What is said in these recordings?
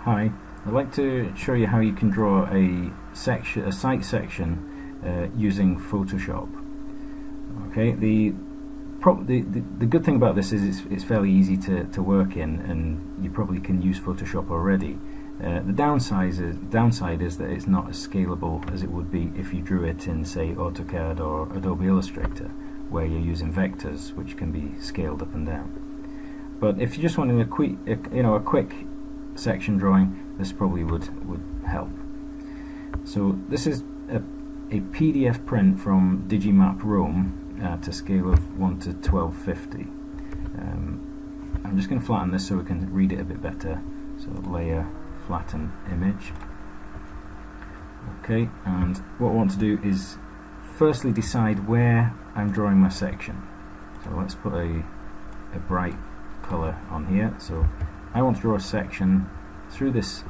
Hi, I'd like to show you how you can draw a site section using Photoshop. Okay, the good thing about this is it's fairly easy to work in, and you probably can use Photoshop already. The downside is that it's not as scalable as it would be if you drew it in, say, AutoCAD or Adobe Illustrator, where you're using vectors which can be scaled up and down. But if you're just wanting a quick section drawing, this probably would help. So this is a PDF print from Digimap Rome to scale of 1 to 1250. I'm just going to flatten this so we can read it a bit better. So layer, flatten image. Okay, and what I want to do is firstly decide where I'm drawing my section. So let's put a bright colour on here. So I want to draw a section through this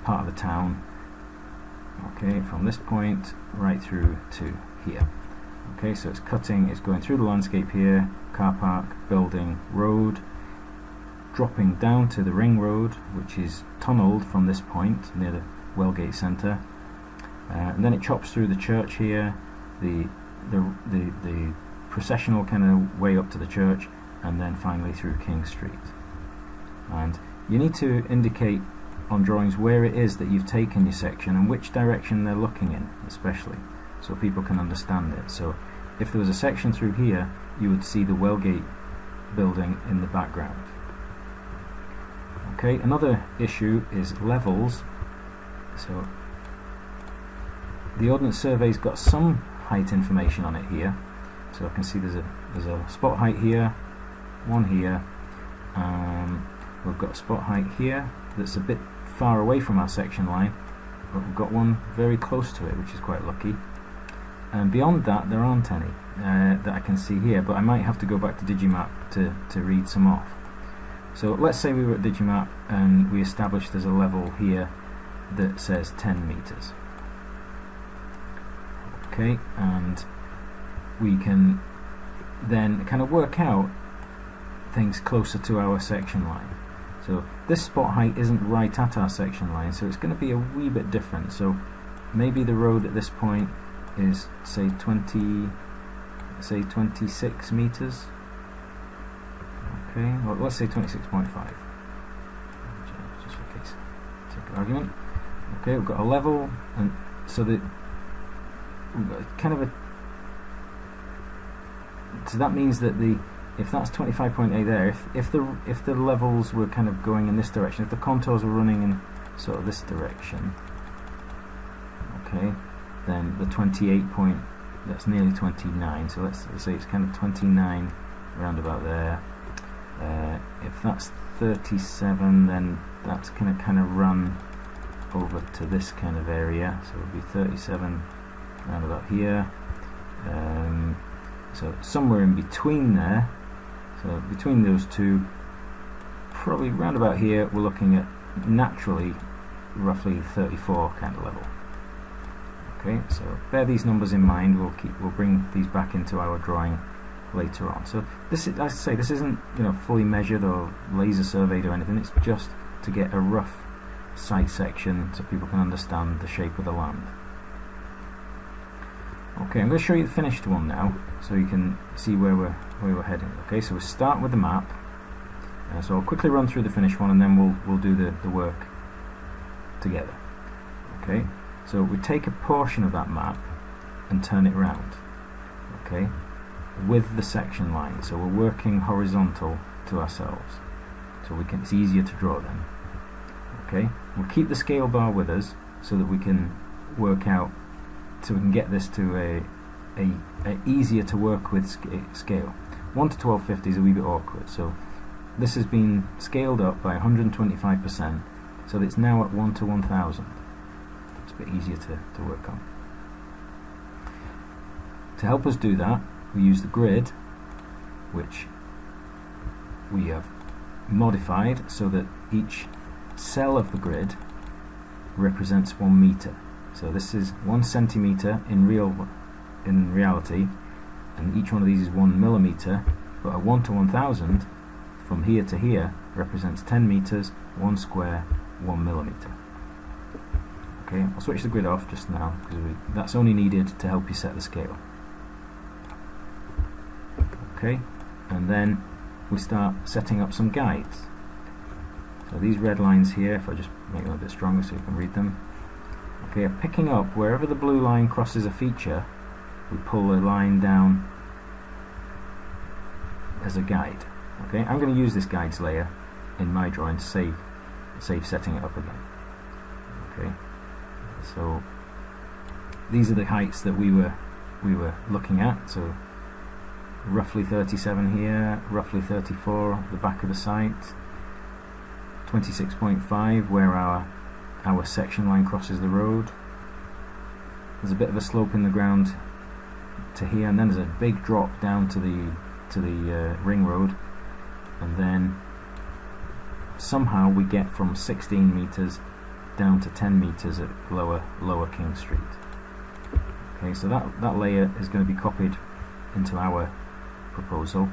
part of the town. Okay, from this point right through to here. Okay, so it's going through the landscape here, car park, building, road, dropping down to the ring road, which is tunnelled from this point near the Wellgate Centre, and then it chops through the church here, the processional kind of way up to the church, and then finally through King Street. And you need to indicate on drawings where it is that you've taken your section and which direction they're looking in, especially, so people can understand it. So if there was a section through here, you would see the Wellgate building in the background. Okay, another issue is levels. So the Ordnance Survey's got some height information on it here. So I can see there's a spot height here, one here. We've got a spot height here that's a bit far away from our section line, but we've got one very close to it, which is quite lucky. And beyond that, there aren't any that I can see here, but I might have to go back to Digimap to read some off. So let's say we were at Digimap and we established there's a level here that says 10 meters. Okay, and we can then kind of work out things closer to our section line. So this spot height isn't right at our section line, so it's going to be a wee bit different. So maybe the road at this point is say 26 meters. Okay, well, let's say 26.5, just for case sake of argument. Okay, we've got a level, and so that we've got kind of a. So that means that if that's 25.8 there, if the levels were kind of going in this direction, if the contours were running in sort of this direction, okay, then the 28 point, that's nearly 29. So let's say it's kind of 29 around about there. If that's 37, then that's going to kind of run over to this kind of area. So it'll be 37 around about here. So somewhere in between there. So between those two, probably round about here, we're looking at naturally roughly 34 kind of level. Okay, so bear these numbers in mind. We'll bring these back into our drawing later on. So this is, as I say, this isn't fully measured or laser surveyed or anything. It's just to get a rough site section so people can understand the shape of the land. Okay, I'm going to show you the finished one now, so you can see where we're heading. Okay, so we'll start with the map. So I'll quickly run through the finished one, and then we'll do the work together. Okay, so we take a portion of that map and turn it around. Okay, with the section line. So we're working horizontal to ourselves, so it's easier to draw then. Okay, we'll keep the scale bar with us so that we can work out. So we can get this to a easier to work with scale. 1 to 1250 is a wee bit awkward, so this has been scaled up by 125%, so that it's now at 1 to 1000. It's a bit easier to work on. To help us do that, we use the grid, which we have modified so that each cell of the grid represents 1 meter. So this is 1 centimeter in reality, and each one of these is 1 millimeter, but a 1 to 1000 from here to here represents 10 meters, 1 square, 1mm. Okay, I'll switch the grid off just now because that's only needed to help you set the scale. Okay, and then we start setting up some guides. So these red lines here, if I just make them a bit stronger so you can read them, okay, are picking up wherever the blue line crosses a feature, we pull a line down as a guide. Okay, I'm going to use this guides layer in my drawing to save setting it up again. Okay, so these are the heights that we were looking at. So roughly 37 here, roughly 34 at the back of the site, 26.5 where our section line crosses the road. There's a bit of a slope in the ground to here, and then there's a big drop down to the ring road, and then somehow we get from 16 meters down to 10 meters at lower King Street. Okay, so that layer is going to be copied into our proposal.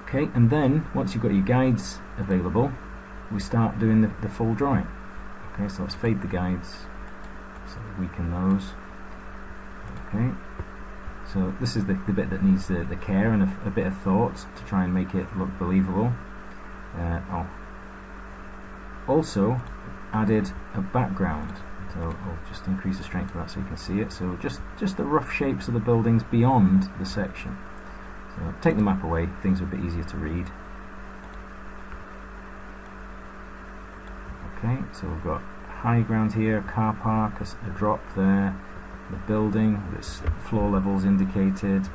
Okay, and then once you've got your guides available, we start doing the full drawing. Okay, so let's fade the guides so weaken those. Okay, so this is the bit that needs the care and a bit of thought to try and make it look believable. Also added a background, so I'll just increase the strength of that so you can see it. So just the rough shapes of the buildings beyond the section. So take the map away, things are a bit easier to read. Okay, so we've got high ground here, car park, a drop there, the building with its floor levels indicated,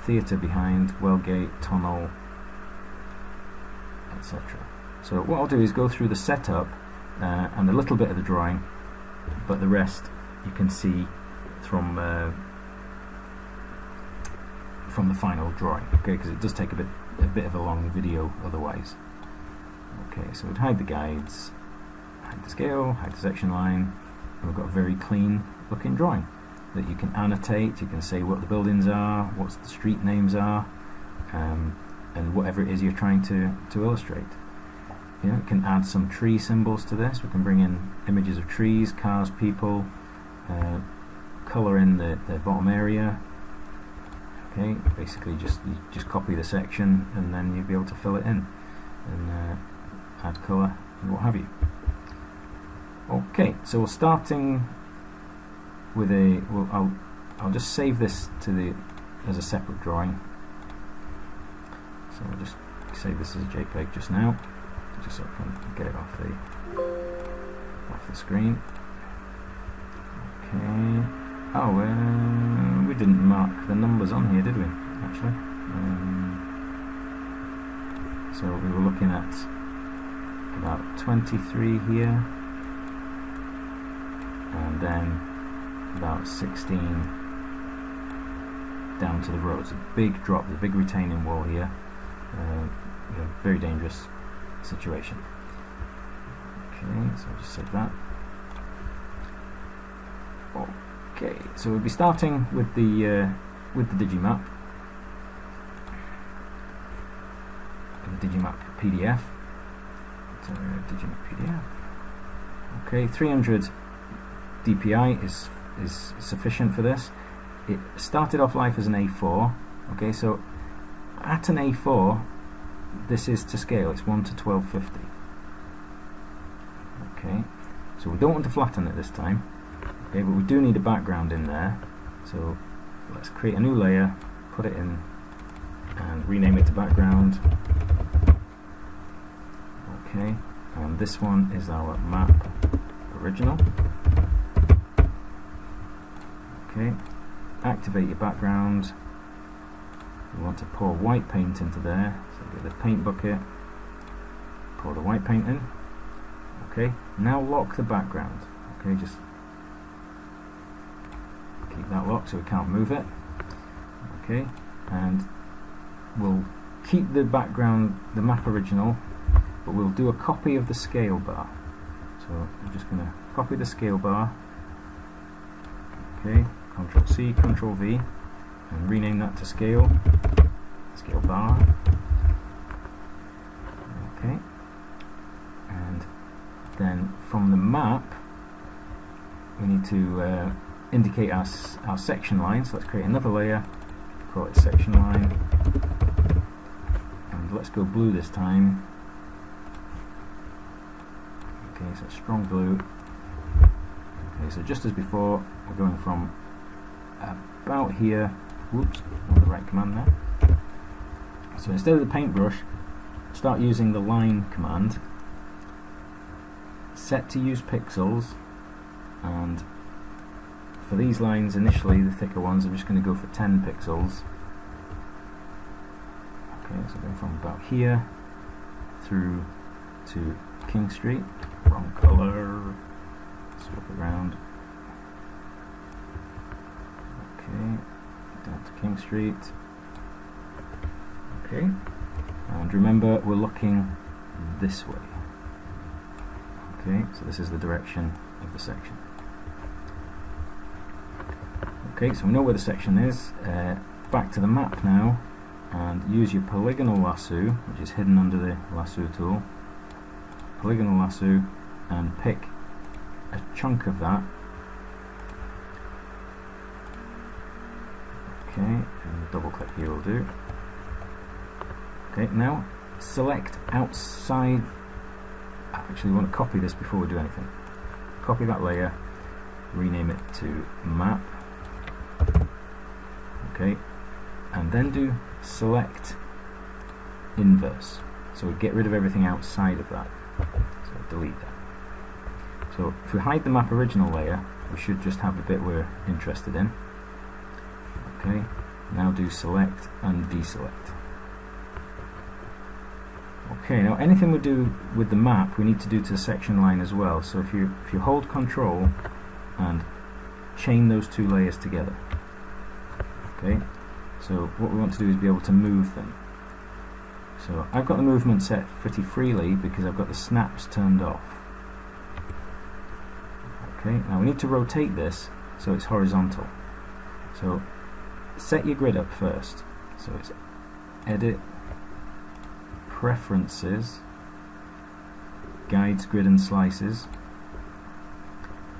theatre behind, Wellgate, tunnel, etc. So what I'll do is go through the setup and a little bit of the drawing, but the rest you can see from the final drawing. Okay, because it does take a bit of a long video otherwise. Okay, so we'd hide the guides, hide the scale, hide the section line, and we've got a very clean looking drawing that you can annotate. You can say what the buildings are, what the street names are, and whatever it is you're trying to illustrate. You can add some tree symbols to this. We can bring in images of trees, cars, people, colour in the bottom area. Okay, basically you just copy the section and then you'll be able to fill it in and add colour and what have you. Okay, so we're starting with I'll just save this as a separate drawing. So I'll just save this as a JPEG just now, just so I can get it off the screen. Okay. Oh, we didn't mark the numbers on here, did we? Actually, so we were looking at about 23 here, and then about 16 down to the road. It's a big drop, the big retaining wall here. Very dangerous situation. Okay, so I'll just save that. Okay, so we'll be starting with the Digimap, the Digimap PDF. So Digimap PDF. Okay, 300 DPI is sufficient for this. It started off life as an A4. Okay, so at an A4, this is to scale. It's 1 to 1250. Okay, so we don't want to flatten it this time. Okay, but we do need a background in there, so let's create a new layer, put it in, and rename it to background. Okay, and this one is our map original. Okay, activate your background. We want to pour white paint into there, so get the paint bucket, pour the white paint in. Okay, now lock the background. Okay, just keep that locked so we can't move it. Okay, and we'll keep the background, the map original, but we'll do a copy of the scale bar. So I'm just going to copy the scale bar. Okay, Control C, Control V, and rename that to scale bar. then from the map we need to indicate our section line. So let's create another layer, call it section line, and let's go blue this time. Okay, so strong blue. Okay, so just as before, we're going from about here. Whoops, not the right command there. So instead of the paintbrush, start using the line command. Set to use pixels, and for these lines initially, the thicker ones, I'm just going to go for 10 pixels. Okay, so going from about here through to King Street. Wrong colour. Swap it around. Okay, down to King Street. Okay, and remember we're looking this way. Okay, so this is the direction of the section. Okay, so we know where the section is. Back to the map now, and use your Polygonal Lasso, which is hidden under the Lasso tool. Polygonal Lasso, and pick a chunk of that. Okay, and double click here will do. Okay, now select outside. Actually, we want to copy this before we do anything. Copy that layer, rename it to map. Okay, and then do select inverse. So we get rid of everything outside of that. So delete that. So if we hide the map original layer, we should just have the bit we're interested in. Okay, now do select and deselect. Okay, now anything we do with the map, we need to do to the section line as well. So if you hold Control and chain those two layers together. Okay, so what we want to do is be able to move them. So I've got the movement set pretty freely because I've got the snaps turned off. Okay, now we need to rotate this so it's horizontal. So set your grid up first. So it's Edit, Preferences, Guides, Grid and Slices,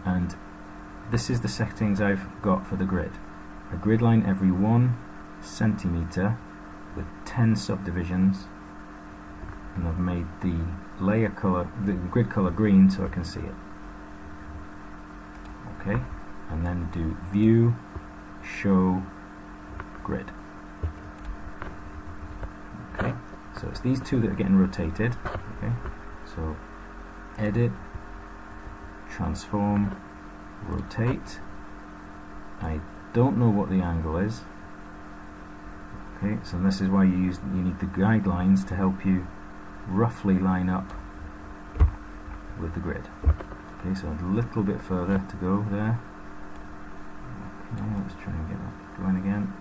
and this is the settings I've got for the grid. A grid line every 1 centimeter with 10 subdivisions, and I've made the layer color, the grid color green so I can see it. Okay, and then do View, Show, Grid. Okay, so it's these two that are getting rotated. Okay, so Edit, Transform, Rotate. I don't know what the angle is. Okay, so this is why you need the guidelines to help you roughly line up with the grid. Okay, so a little bit further to go there. Okay, let's try and get that going again.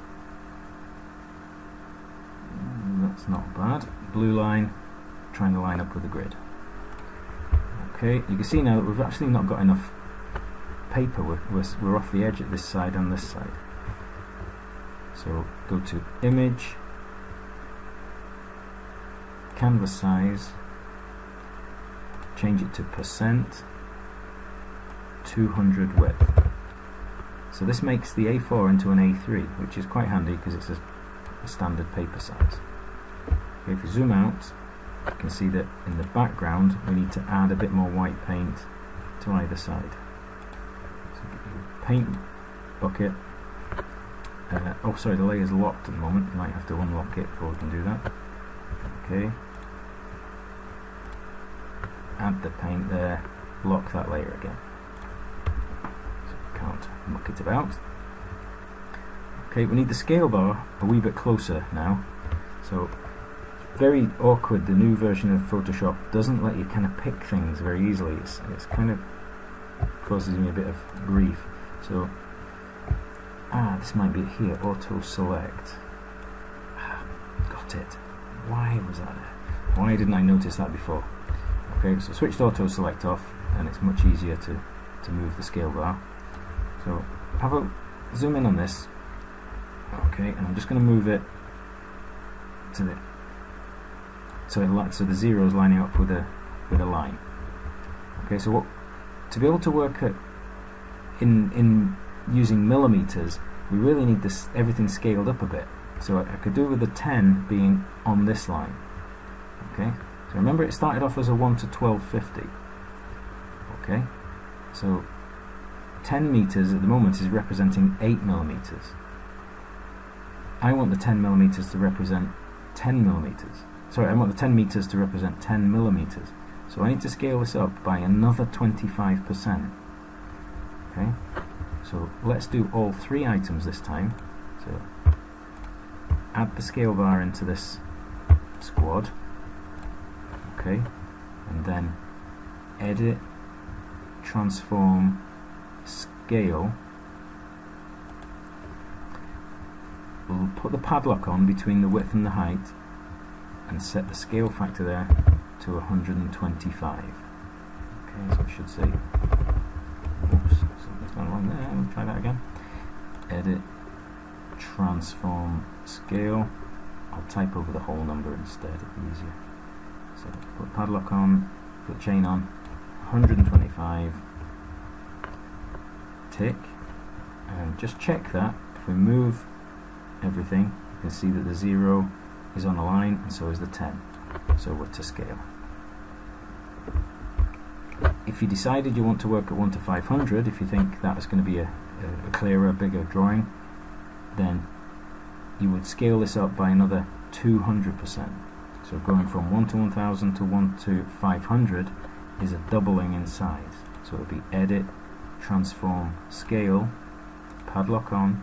That's not bad. Blue line, trying to line up with the grid. Okay, you can see now that we've actually not got enough paper. We're off the edge at this side and this side. So go to Image, Canvas Size, change it to %, 200 width. So this makes the A4 into an A3, which is quite handy because it's a standard paper size. Okay, if you zoom out, you can see that in the background we need to add a bit more white paint to either side. So paint bucket. Oh, sorry, the layer's locked at the moment. You might have to unlock it before we can do that. Okay. Add the paint there. Lock that layer again. So can't muck it about. Okay, we need the scale bar a wee bit closer now. So very awkward. The new version of Photoshop doesn't let you kind of pick things very easily. It's kind of causes me a bit of grief. So this might be it here. Auto select. Got it. Why was that there? Why didn't I notice that before? Okay, so switched auto select off, and it's much easier to move the scale bar. So have a zoom in on this. Okay, and I'm just going to move it to the so the zero is lining up with a line. Okay, so to be able to work in using millimeters, we really need this everything scaled up a bit. So I could do with the 10 being on this line. Okay, so remember it started off as a 1 to 1250. Okay, so 10 meters at the moment is representing 8 millimeters. I want the 10 millimeters to represent 10 millimeters. Sorry, I want the 10 meters to represent 10 millimeters. So I need to scale this up by another 25%. Okay, so let's do all 3 items this time. So add the scale bar into this squad. Okay, and then edit, transform, scale. We'll put the padlock on between the width and the height and set the scale factor there to 125. Okay, so it should say, oops, something's gone wrong there. We'll try that again. Edit, transform, scale. I'll type over the whole number instead, it'll be easier. So put padlock on, put chain on, 125, tick, and just check that if we move everything, you can see that the 0 is on a line and so is the 10, so we're to scale. If you decided you want to work at 1 to 500, if you think that is going to be a clearer, bigger drawing, then you would scale this up by another 200%. So going from 1 to 1000 to 1 to 500 is a doubling in size. So it would be edit, transform, scale, padlock on,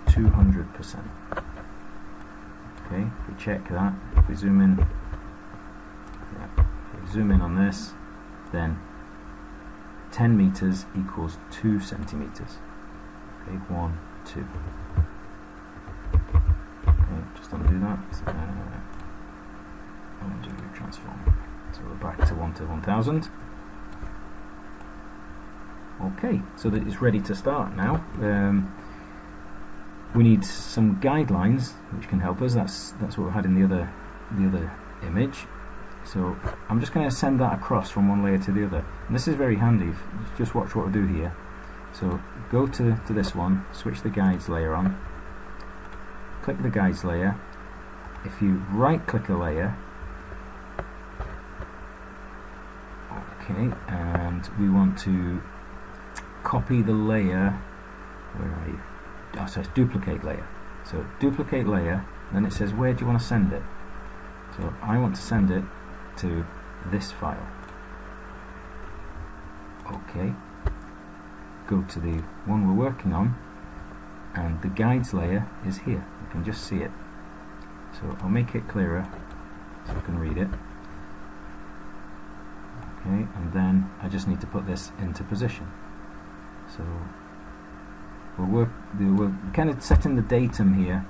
200%. Okay, if we check that, if we zoom in, if we zoom in on this, then 10 meters equals 2 centimeters. Okay, 1, 2. Okay, just undo that. Undo transform. So we're back to 1 to 1000. Okay, so that it's ready to start now. We need some guidelines which can help us. That's what we had in the other image. So I'm just going to send that across from one layer to the other. And this is very handy. Just watch what we do here. So go to this one, switch the guides layer on, click the guides layer. If you right click a layer, okay, and we want to copy the layer, where are you? Oh, so it's duplicate layer. So duplicate layer, then it says where do you want to send it? So I want to send it to this file. Okay, go to the one we're working on, and the guides layer is here. You can just see it. So I'll make it clearer so you can read it. Okay, and then I just need to put this into position. So we're kind of setting the datum here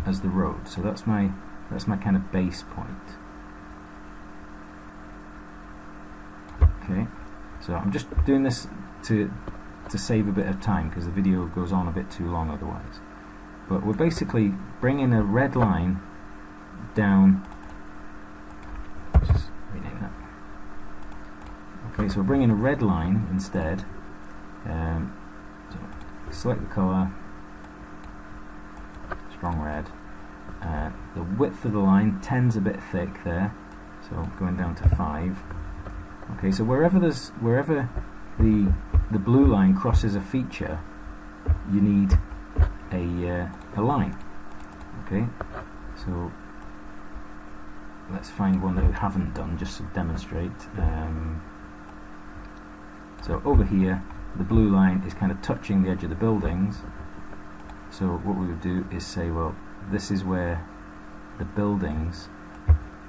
as the road. So that's my kind of base point. Okay, so I'm just doing this to save a bit of time because the video goes on a bit too long otherwise. But we're basically bringing a red line down. Just rename that. Okay, so we're bringing a red line instead. So select the color, strong red. The width of the line, 10's a bit thick there, so going down to 5. Okay, so wherever the blue line crosses a feature, you need a line. Okay, so let's find one that we haven't done just to demonstrate. So over here, the blue line is kind of touching the edge of the buildings. So what we would do is say, well, this is where the buildings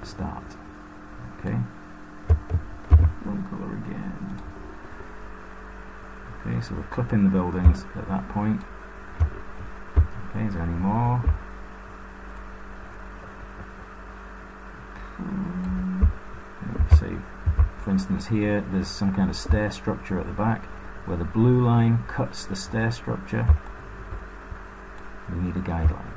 start. Okay. Wrong color again. Okay, so we're clipping the buildings at that point. Okay, is there any more? Let's see. For instance, here there's some kind of stair structure at the back where the blue line cuts the stair structure. We need a guideline.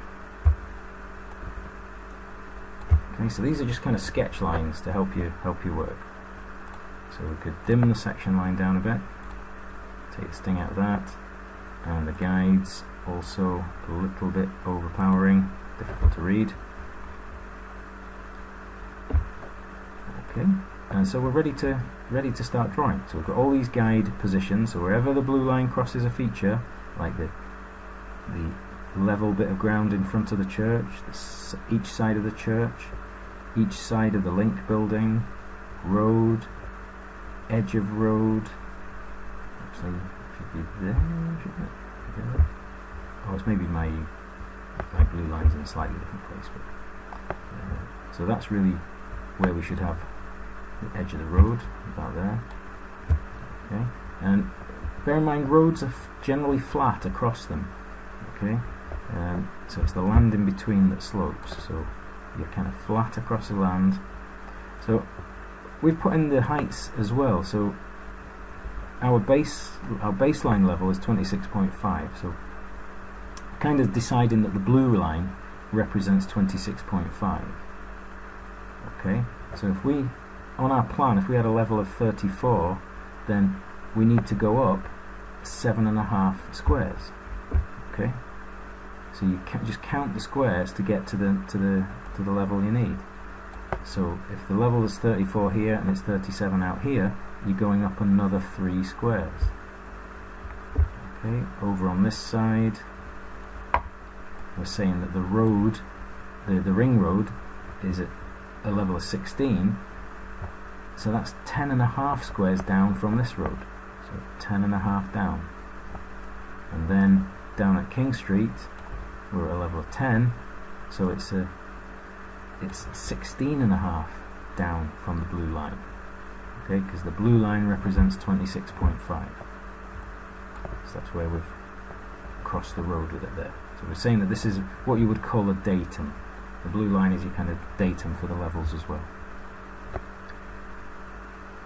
Okay, so these are just kind of sketch lines to help you work. So we could dim the section line down a bit, take the sting out of that, and the guides also a little bit overpowering, difficult to read. Okay, and so we're ready to start drawing. So we've got all these guide positions, so wherever the blue line crosses a feature, like the level bit of ground in front of the church, each side of the church, each side of the link building, road, edge of road, actually it should be there, shouldn't it? Yeah. Oh, it's maybe my blue line's in a slightly different place, but so that's really where we should have the edge of the road, about there. Okay, and bear in mind roads are generally flat across them. Okay, so it's the land in between that slopes, so you're kind of flat across the land. So we've put in the heights as well, so our baseline level is 26.5, so kind of deciding that the blue line represents 26.5. Okay, so if we, on our plan, if we had a level of 34, then we need to go up 7.5 squares. Okay, so you can just count the squares to get to the level you need. So if the level is 34 here and it's 37 out here, you're going up another 3 squares. Okay, over on this side, we're saying that the road, the ring road, is at a level of 16, so that's 10.5 squares down from this road. So 10.5 down, and then down at King Street, we're at a level of 10, so it's 16.5 down from the blue line. Okay, because the blue line represents 26.5. So that's where we've crossed the road with it there. So we're saying that this is what you would call a datum. The blue line is your kind of datum for the levels as well.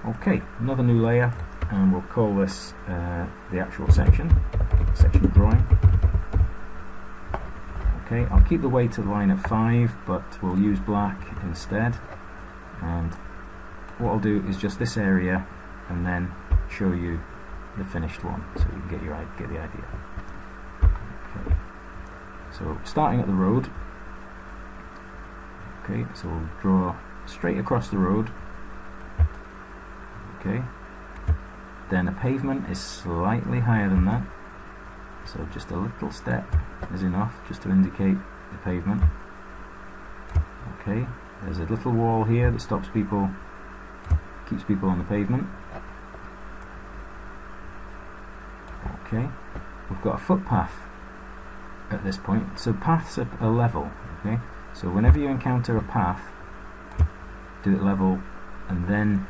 Okay, another new layer, and we'll call this the actual section drawing. Okay, I'll keep the weight of the line at 5, but we'll use black instead. And what I'll do is just this area, and then show you the finished one, so you can get the idea. Okay, so starting at the road. Okay, so we'll draw straight across the road. Okay, then a pavement is slightly higher than that, so just a little step is enough just to indicate the pavement. Okay, there's a little wall here that stops people, keeps people on the pavement. Okay, we've got a footpath at this point, so paths are level. Okay, so whenever you encounter a path, do it level, and then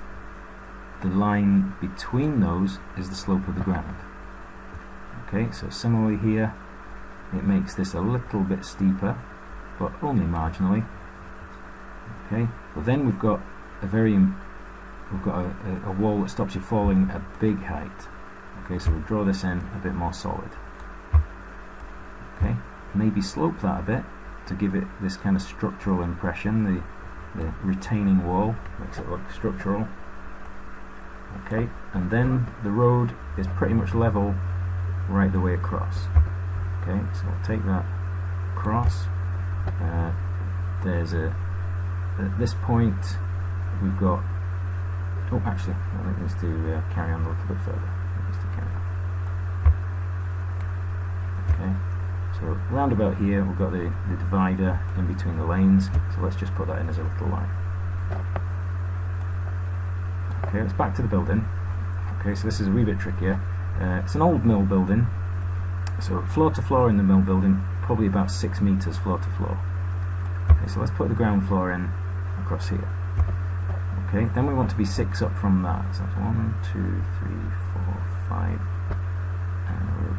the line between those is the slope of the ground. Okay, so similarly here, it makes this a little bit steeper, but only marginally. Okay, but then we've got a wall that stops you falling a big height. Okay, so we'll draw this in a bit more solid. Okay, maybe slope that a bit to give it this kind of structural impression. The retaining wall makes it look structural. Okay, and then the road is pretty much level right the way across. Okay, so we'll take that across. There's at this point we've got, oh actually, I think it needs to carry on a little bit further. Okay, so round about here we've got the divider in between the lanes, so let's just put that in as a little line. Okay, it's back to the building. Okay, so this is a wee bit trickier. It's an old mill building, so floor to floor in the mill building, probably about 6 meters floor to floor. Okay, so let's put the ground floor in across here. Okay, then we want to be 6 up from that. So that's 1, 2, 3, 4, 5, and we're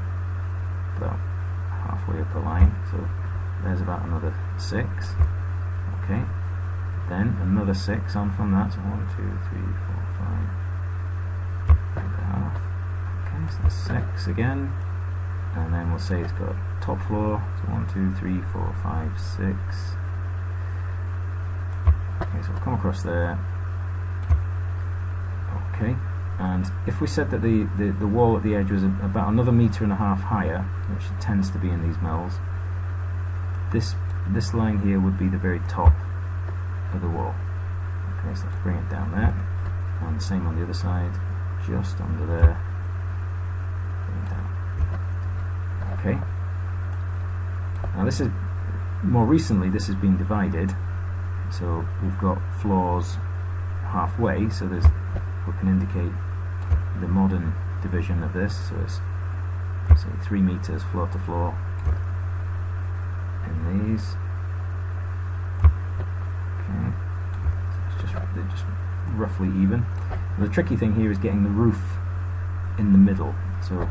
about halfway up the line. So there's about another 6. Okay, then another 6 on from that. So 1, 2, 3, 4, 5, and a half. Okay, so that's 6 again, and then we'll say it's got top floor. So 1, 2, 3, 4, 5, 6. Okay, so we'll come across there. Okay, and if we said that the wall at the edge was about another 1.5 meters higher, which it tends to be in these mills, this line here would be the very top of the wall. Okay, so let's bring it down there, and the same on the other side, just under there. Bring it down. Okay. Now this is, more recently this has been divided, so we've got floors halfway, so we can indicate the modern division of this, so it's say 3 meters floor to floor in these. Okay, so they're just roughly even. And the tricky thing here is getting the roof in the middle, so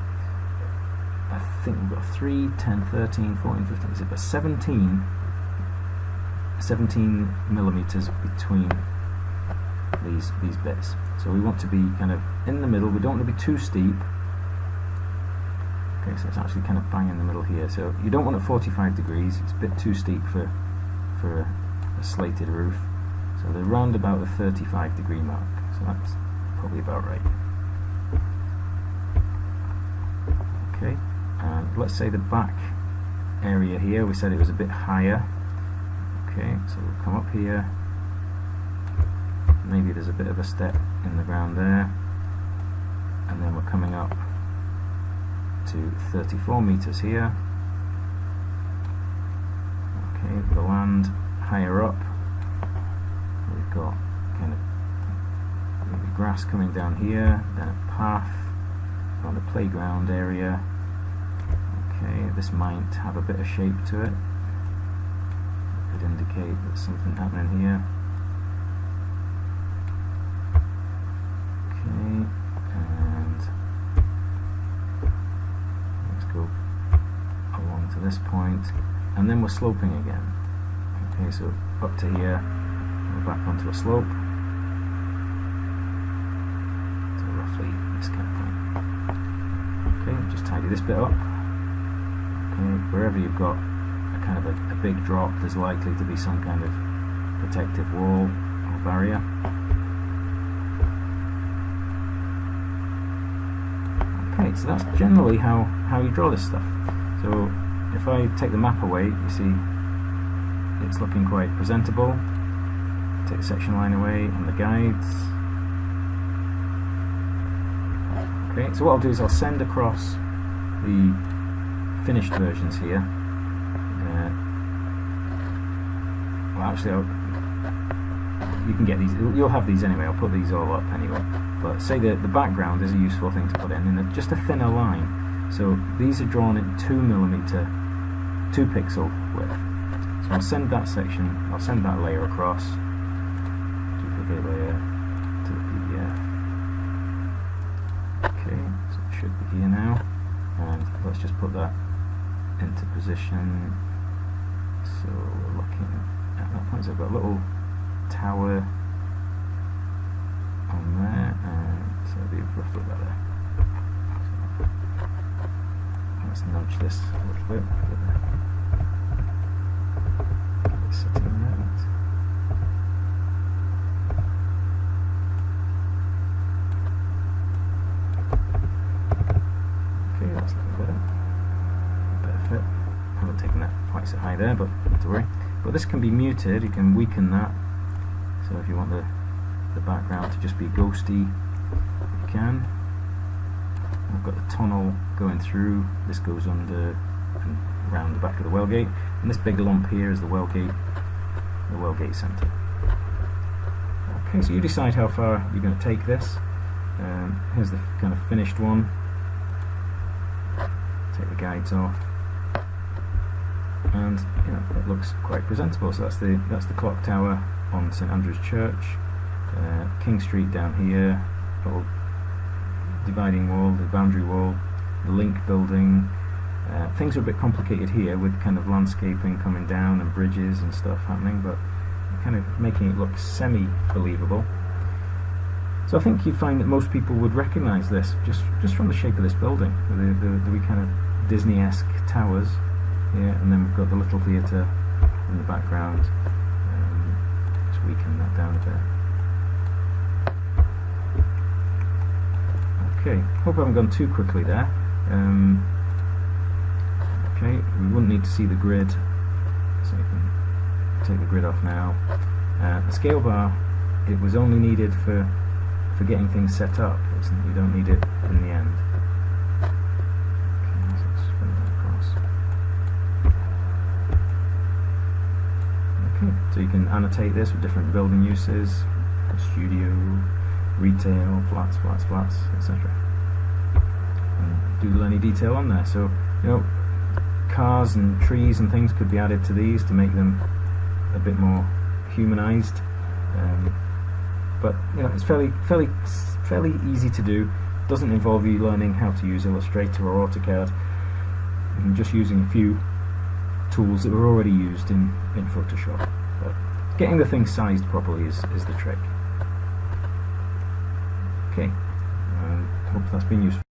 I think we've got 3, 10, 13, 14, 15, is it about 17 millimeters between these bits. So we want to be kind of in the middle. We don't want to be too steep. Okay, so it's actually kind of bang in the middle here. So you don't want it 45 degrees. It's a bit too steep for a slated roof. So they're round about the 35 degree mark. So that's probably about right. Okay, and let's say the back area here, we said it was a bit higher. Okay, so we'll come up here. Maybe there's a bit of a step in the ground there, and then we're coming up to 34 meters here. Okay, the land higher up, we've got kind of maybe grass coming down here, then a path on the playground area. Okay, this might have a bit of shape to it. It could indicate there's something happening here. Okay, and let's go along to this point, and then we're sloping again. Okay, so up to here, we're back onto a slope, to roughly this kind of point. Okay, just tidy this bit up. Okay, wherever you've got a kind of a big drop, there's likely to be some kind of protective wall or barrier. Okay, so that's generally how you draw this stuff. So if I take the map away, you see it's looking quite presentable. Take the section line away and the guides. Okay, so what I'll do is I'll send across the finished versions here. Well, actually, you can get these. You'll have these anyway. I'll put these all up anyway. But say the background is a useful thing to put in just a thinner line. So these are drawn in 2 pixel width. So I'll send that section. I'll send that layer across. Duplicate layer to the PDF. Okay, so it should be here now. And let's just put that into position. So we're looking at that point. So I've got a little tower on there, and so it'll be roughly about there. So let's nudge this a little bit. Get it sitting right. Okay, that's looking better. Better fit. I haven't taken that quite so high there, but not to worry. But this can be muted. You can weaken that. So if you want the background to just be ghosty, you can. I've got the tunnel going through. This goes under and around the back of the well gate, and this big lump here is the well gate centre. Okay, so you decide how far you're going to take this. Here's the kind of finished one. Take the guides off, and it looks quite presentable. So that's the clock tower on St Andrew's Church. King Street down here, little dividing wall, the boundary wall, the link building. Things are a bit complicated here with kind of landscaping coming down and bridges and stuff happening, but kind of making it look semi-believable. So I think you'd find that most people would recognise this just from the shape of this building, the wee kind of Disney-esque towers here, and then we've got the little theatre in the background. Just weaken that down a bit. Okay, hope I haven't gone too quickly there. Okay, we wouldn't need to see the grid, so you can take the grid off now. The scale bar, it was only needed for getting things set up. You don't need it in the end. Okay, so let's bring that across. Okay, so you can annotate this with different building uses, studio, retail, flats, etc. And doodle any detail on there. So, you know, cars and trees and things could be added to these to make them a bit more humanized. But you know, it's fairly easy to do. Doesn't involve you learning how to use Illustrator or AutoCAD. And just using a few tools that were already used in Photoshop. But getting the thing sized properly is the trick. Okay, hope that's been useful.